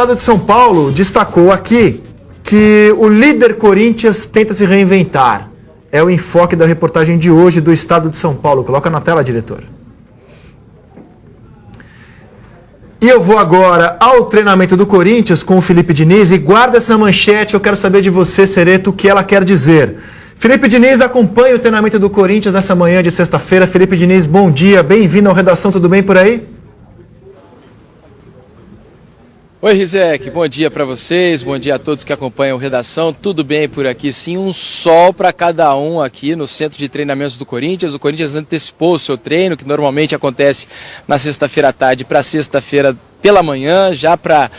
Estado de São Paulo destacou aqui que o líder Corinthians tenta se reinventar. É o enfoque da reportagem de hoje do Estado de São Paulo. Coloca na tela, diretor. E eu vou agora ao treinamento do Corinthians com o Felipe Diniz e guarda essa manchete, eu quero saber de você, Cereto, o que ela quer dizer. Felipe Diniz acompanha o treinamento do Corinthians nessa manhã de sexta-feira. Felipe Diniz, bom dia, bem-vindo ao Redação, tudo bem por aí? Oi, Rizek, bom dia para vocês, bom dia a todos que acompanham o Redação, tudo bem por aqui? Sim, um sol para cada um aqui no centro de treinamentos do Corinthians. O Corinthians antecipou o seu treino, que normalmente acontece na sexta-feira à tarde para sexta-feira pela manhã, já para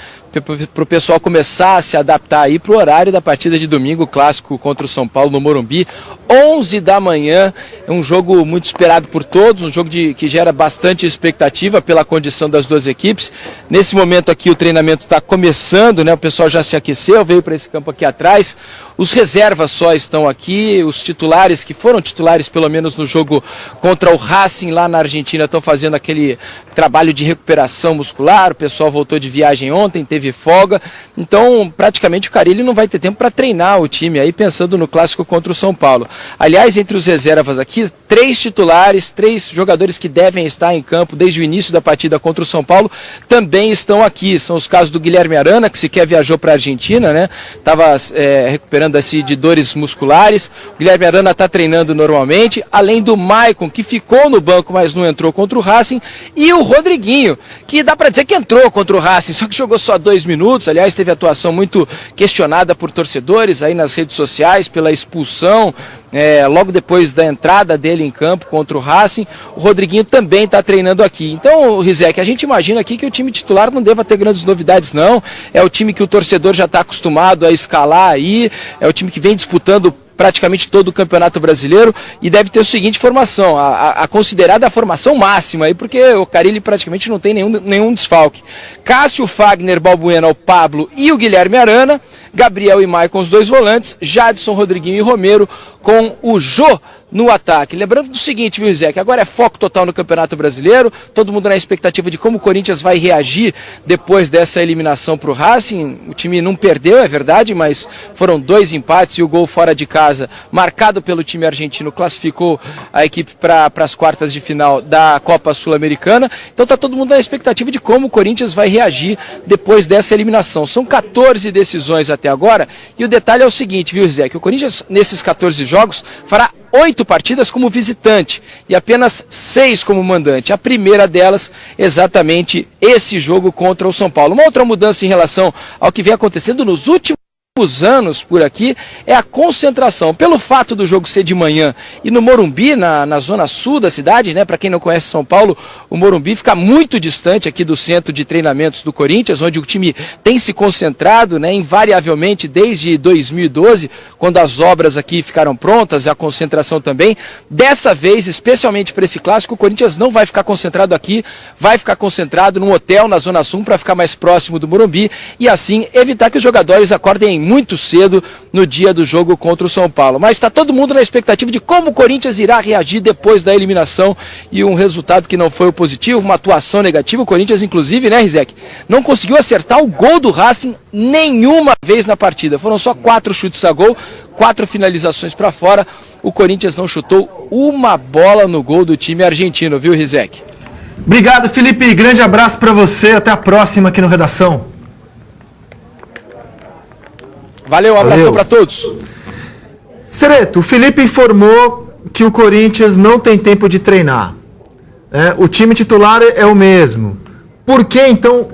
o pessoal começar a se adaptar aí para o horário da partida de domingo, clássico contra o São Paulo no Morumbi, 11 da manhã, é um jogo muito esperado por todos, um jogo que gera bastante expectativa pela condição das duas equipes. Nesse momento aqui o treinamento está começando, né? O pessoal já se aqueceu, veio para esse campo aqui atrás, os reservas só estão aqui, os titulares, que foram titulares pelo menos no jogo contra o Racing lá na Argentina, estão fazendo aquele trabalho de recuperação muscular. O pessoal voltou de viagem ontem, teve folga, então praticamente o Carille não vai ter tempo para treinar o time aí, pensando no clássico contra o São Paulo. Aliás, entre os reservas aqui, 3 titulares, 3 jogadores que devem estar em campo desde o início da partida contra o São Paulo, também estão aqui. São os casos do Guilherme Arana, que sequer viajou para a Argentina, né? Estava recuperando-se de dores musculares. O Guilherme Arana está treinando normalmente, além do Maicon, que ficou no banco, mas não entrou contra o Racing, e o Rodriguinho, que dá para dizer que entrou contra o Racing, só que jogou só 2 minutos. Aliás, teve atuação muito questionada por torcedores aí nas redes sociais pela expulsão logo depois da entrada dele em campo contra o Racing. O Rodriguinho também está treinando aqui. Então, Rizek, a gente imagina aqui que o time titular não deva ter grandes novidades, não. É o time que o torcedor já está acostumado a escalar aí, é o time que vem disputando praticamente todo o Campeonato Brasileiro e deve ter a seguinte formação, a considerada formação máxima aí, porque o Carille praticamente não tem nenhum desfalque. Cássio, Fagner, Balbuena, o Pablo e o Guilherme Arana, Gabriel e Maicon, os 2 volantes, Jadson, Rodriguinho e Romero com o Jô no ataque. Lembrando do seguinte, viu, Zé, que agora é foco total no Campeonato Brasileiro, todo mundo na expectativa de como o Corinthians vai reagir depois dessa eliminação para o Racing. O time não perdeu, é verdade, mas foram 2 empates e o gol fora de casa, marcado pelo time argentino, classificou a equipe para as quartas de final da Copa Sul-Americana. Então está todo mundo na expectativa de como o Corinthians vai reagir depois dessa eliminação. São 14 decisões até agora, e o detalhe é o seguinte, viu, Zé, que o Corinthians, nesses 14 jogos, fará 8 partidas como visitante e apenas 6 como mandante. A primeira delas, exatamente esse jogo contra o São Paulo. Uma outra mudança em relação ao que vem acontecendo nos últimos anos por aqui é a concentração. Pelo fato do jogo ser de manhã e no Morumbi, na zona sul da cidade, né? Para quem não conhece São Paulo, o Morumbi fica muito distante aqui do centro de treinamentos do Corinthians, onde o time tem se concentrado, né, invariavelmente desde 2012, quando as obras aqui ficaram prontas, a concentração também. Dessa vez, especialmente para esse clássico, o Corinthians não vai ficar concentrado aqui, vai ficar concentrado num hotel na zona sul para ficar mais próximo do Morumbi e assim evitar que os jogadores acordem muito cedo no dia do jogo contra o São Paulo. Mas está todo mundo na expectativa de como o Corinthians irá reagir depois da eliminação e um resultado que não foi o positivo, uma atuação negativa. O Corinthians, inclusive, né, Rizek, não conseguiu acertar o gol do Racing nenhuma vez na partida. Foram só 4 chutes a gol, 4 finalizações para fora. O Corinthians não chutou uma bola no gol do time argentino, viu, Rizek? Obrigado, Felipe. Grande abraço para você. Até a próxima aqui no Redação. Valeu, um abração para todos. Cereto, o Felipe informou que o Corinthians não tem tempo de treinar. O time titular é o mesmo. Por que então,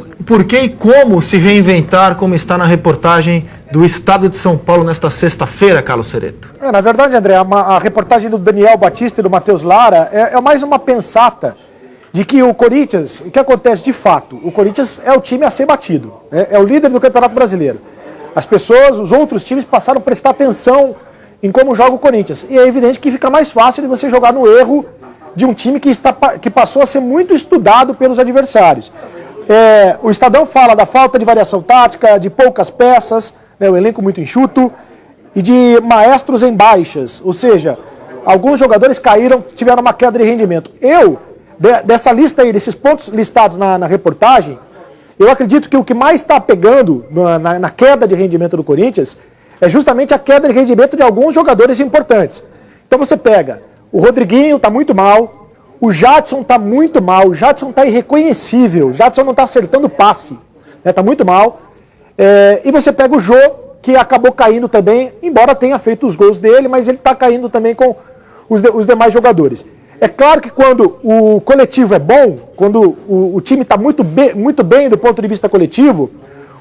e como se reinventar, como está na reportagem do Estado de São Paulo nesta sexta-feira, Carlos Cereto? Na verdade, André, a reportagem do Daniel Batista e do Matheus Lara é mais uma pensata de que o Corinthians, o que acontece de fato, o Corinthians é o time a ser batido, é o líder do Campeonato Brasileiro. As pessoas, os outros times passaram a prestar atenção em como joga o Corinthians. E é evidente que fica mais fácil de você jogar no erro de um time que passou a ser muito estudado pelos adversários. O Estadão fala da falta de variação tática, de poucas peças, o elenco muito enxuto, e de maestros em baixas. Ou seja, alguns jogadores caíram, tiveram uma queda de rendimento. Dessa lista aí, desses pontos listados na reportagem, Eu acredito que o que mais está pegando na queda de rendimento do Corinthians é justamente a queda de rendimento de alguns jogadores importantes. Então você pega, o Rodriguinho está muito mal, o Jadson está muito mal, o Jadson está irreconhecível, o Jadson não está acertando passe, está muito mal. E você pega o Jô, que acabou caindo também, embora tenha feito os gols dele, mas ele está caindo também com os demais jogadores. É claro que quando o coletivo é bom, quando o time está muito bem do ponto de vista coletivo,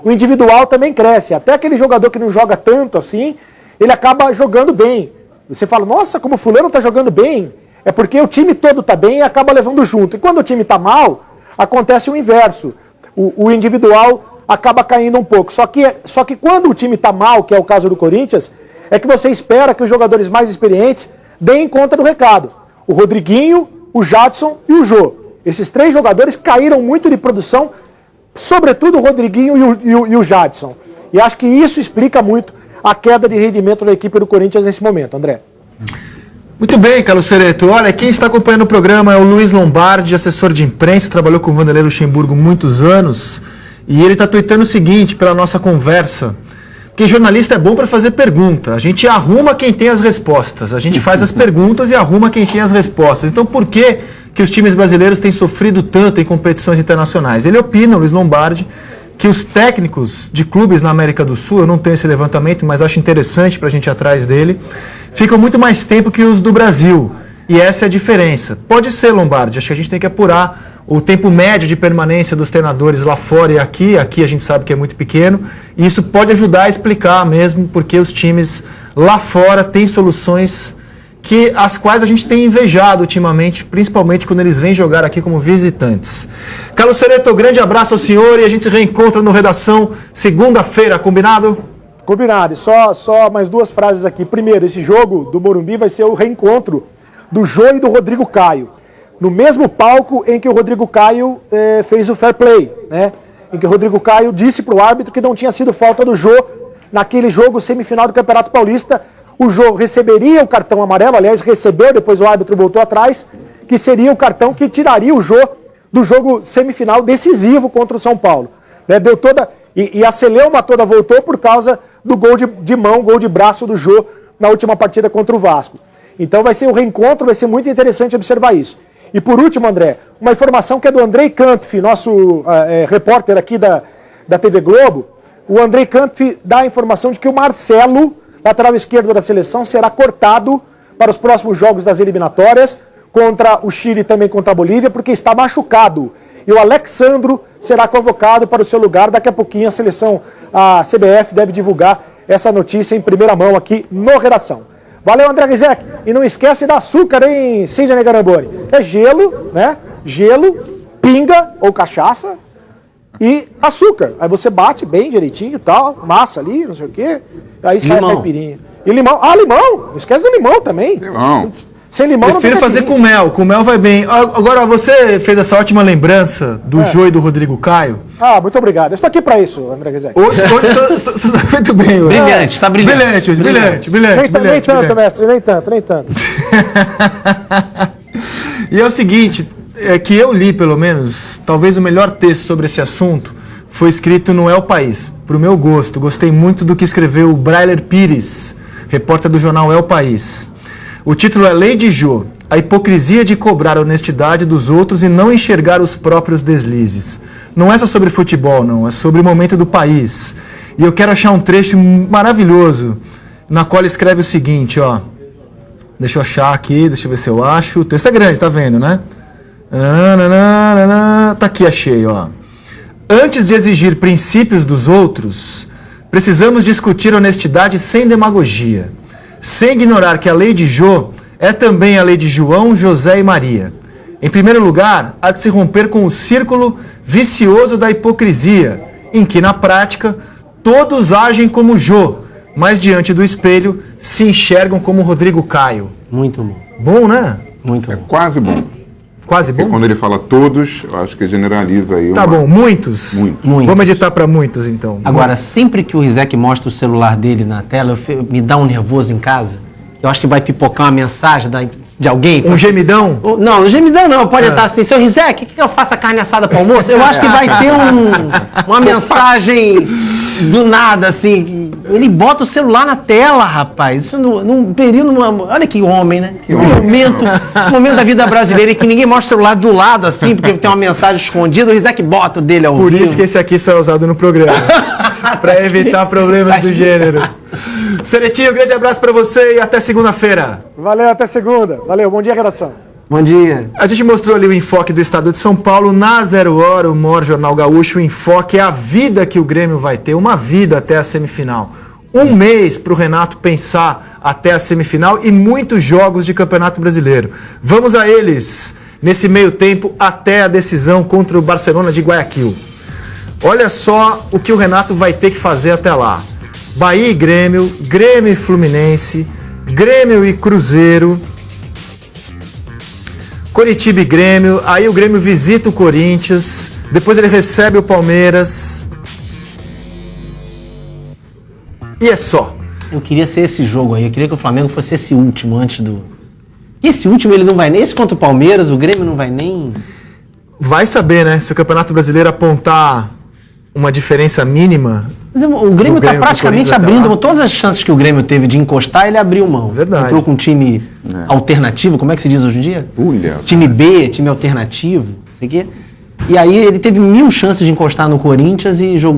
o individual também cresce. Até aquele jogador que não joga tanto assim, ele acaba jogando bem. Você fala, nossa, como o fulano está jogando bem. É porque o time todo está bem e acaba levando junto. E quando o time está mal, acontece o inverso. O individual acaba caindo um pouco. Só que quando o time está mal, que é o caso do Corinthians, é que você espera que os jogadores mais experientes deem conta do recado. O Rodriguinho, o Jadson e o Jô. Esses 3 jogadores caíram muito de produção, sobretudo o Rodriguinho e o Jadson. E acho que isso explica muito a queda de rendimento da equipe do Corinthians nesse momento, André. Muito bem, Carlos Cereto. Olha, quem está acompanhando o programa é o Luiz Lombardi, assessor de imprensa, trabalhou com o Vanderlei Luxemburgo muitos anos, e ele está tuitando o seguinte pela nossa conversa. Porque jornalista é bom para fazer pergunta. A gente arruma quem tem as respostas. A gente faz as perguntas e arruma quem tem as respostas. Então, por que os times brasileiros têm sofrido tanto em competições internacionais? Ele opina, Luiz Lombardi, que os técnicos de clubes na América do Sul, eu não tenho esse levantamento, mas acho interessante para a gente ir atrás dele, ficam muito mais tempo que os do Brasil. E essa é a diferença. Pode ser, Lombardi, acho que a gente tem que apurar o tempo médio de permanência dos treinadores lá fora e aqui a gente sabe que é muito pequeno, e isso pode ajudar a explicar mesmo porque os times lá fora têm soluções as quais a gente tem invejado ultimamente, principalmente quando eles vêm jogar aqui como visitantes. Carlos Cereto, grande abraço ao senhor e a gente se reencontra no Redação segunda-feira, combinado? Combinado, e só mais 2 frases aqui. Primeiro, esse jogo do Morumbi vai ser o reencontro do Jô e do Rodrigo Caio, no mesmo palco em que o Rodrigo Caio fez o fair play, né? Em que o Rodrigo Caio disse para o árbitro que não tinha sido falta do Jô naquele jogo semifinal do Campeonato Paulista. O Jô receberia o cartão amarelo, aliás, recebeu, depois o árbitro voltou atrás, que seria o cartão que tiraria o Jô do jogo semifinal decisivo contra o São Paulo. Né? Deu toda, e a celeuma toda voltou por causa do gol de mão, gol de braço do Jô na última partida contra o Vasco. Então vai ser um reencontro, vai ser muito interessante observar isso. E por último, André, uma informação que é do Andrei Kampf, nosso repórter aqui da TV Globo. O Andrei Kampf dá a informação de que o Marcelo, lateral esquerdo da seleção, será cortado para os próximos jogos das eliminatórias, contra o Chile e também contra a Bolívia, porque está machucado. E o Alexandro será convocado para o seu lugar. Daqui a pouquinho a CBF deve divulgar essa notícia em primeira mão aqui no Redação. Valeu, André Rizek. E não esquece da açúcar, hein, Sidney Garamboni? É gelo, né? Gelo, pinga ou cachaça e açúcar. Aí você bate bem direitinho e tal, massa ali, não sei o quê. Aí sai a caipirinha. E limão. Ah, limão! Não esquece do limão também. Limão. Sem limão prefiro não fazer com mel vai bem. Agora, você fez essa ótima lembrança do Jô e do Rodrigo Caio. Ah, muito obrigado. Eu estou aqui para isso, André Rizek. Hoje você está muito bem. Brilhante, está brilhante. Brilhante. Nem tanto, mestre, nem tanto. E é o seguinte, que eu li, pelo menos, talvez o melhor texto sobre esse assunto foi escrito no El País, para o meu gosto. Gostei muito do que escreveu o Brailer Pires, repórter do jornal El País. O título é Lei de Jô, a hipocrisia de cobrar a honestidade dos outros e não enxergar os próprios deslizes. Não é só sobre futebol, não, é sobre o momento do país. E eu quero achar um trecho maravilhoso, na qual ele escreve o seguinte, ó. Deixa eu achar aqui, deixa eu ver se eu acho. O texto é grande, tá vendo, né? Tá aqui, achei, ó. Antes de exigir princípios dos outros, precisamos discutir honestidade sem demagogia. Sem ignorar que a lei de Jô é também a lei de João, José e Maria. Em primeiro lugar, há de se romper com o círculo vicioso da hipocrisia, em que, na prática, todos agem como Jô, mas diante do espelho se enxergam como Rodrigo Caio. Muito bom. Bom, né? Muito bom. É quase bom. Quase bom? Porque quando ele fala todos, eu acho que generaliza aí. Tá bom, muitos? Muitos. Vamos editar para muitos, então. Agora, sempre que o Rizek mostra o celular dele na tela, me dá um nervoso em casa. Eu acho que vai pipocar uma mensagem de alguém. Um gemidão? Não, o gemidão não. Pode estar assim, seu Rizek, que eu faço a carne assada para almoço? Eu acho que vai ter uma mensagem do nada, assim. Ele bota o celular na tela, rapaz. Isso num período... Olha que homem, né? Um momento da vida brasileira em que ninguém mostra o celular do lado, assim, porque tem uma mensagem escondida. O Rizek bota o dele ao vivo. Por isso que esse aqui só é usado no programa. Para evitar problemas do gênero. Seretinho, um grande abraço para você e até segunda-feira. Valeu, até segunda. Valeu, bom dia, redação. Bom dia. A gente mostrou ali o enfoque do estado de São Paulo. Na 0 hora, o maior jornal gaúcho, o enfoque é a vida que o Grêmio vai ter, uma vida até a semifinal. Um mês para o Renato pensar até a semifinal e muitos jogos de Campeonato Brasileiro. Vamos a eles nesse meio tempo até a decisão contra o Barcelona de Guayaquil. Olha só o que o Renato vai ter que fazer até lá. Bahia e Grêmio, Grêmio e Fluminense, Grêmio e Cruzeiro, Coritiba e Grêmio, aí o Grêmio visita o Corinthians, depois ele recebe o Palmeiras. E é só. Eu queria ser esse jogo aí, eu queria que o Flamengo fosse esse último antes do... Esse último ele não vai nem... Esse contra o Palmeiras, o Grêmio não vai nem... Vai saber, né? Se o Campeonato Brasileiro apontar uma diferença mínima... Mas o Grêmio está praticamente abrindo, todas as chances que o Grêmio teve de encostar, ele abriu mão. Verdade. Entrou com um time alternativo, como é que se diz hoje em dia? Pulha. Time B, time alternativo, não sei o quê. E aí ele teve 1000 chances de encostar no Corinthians e jogou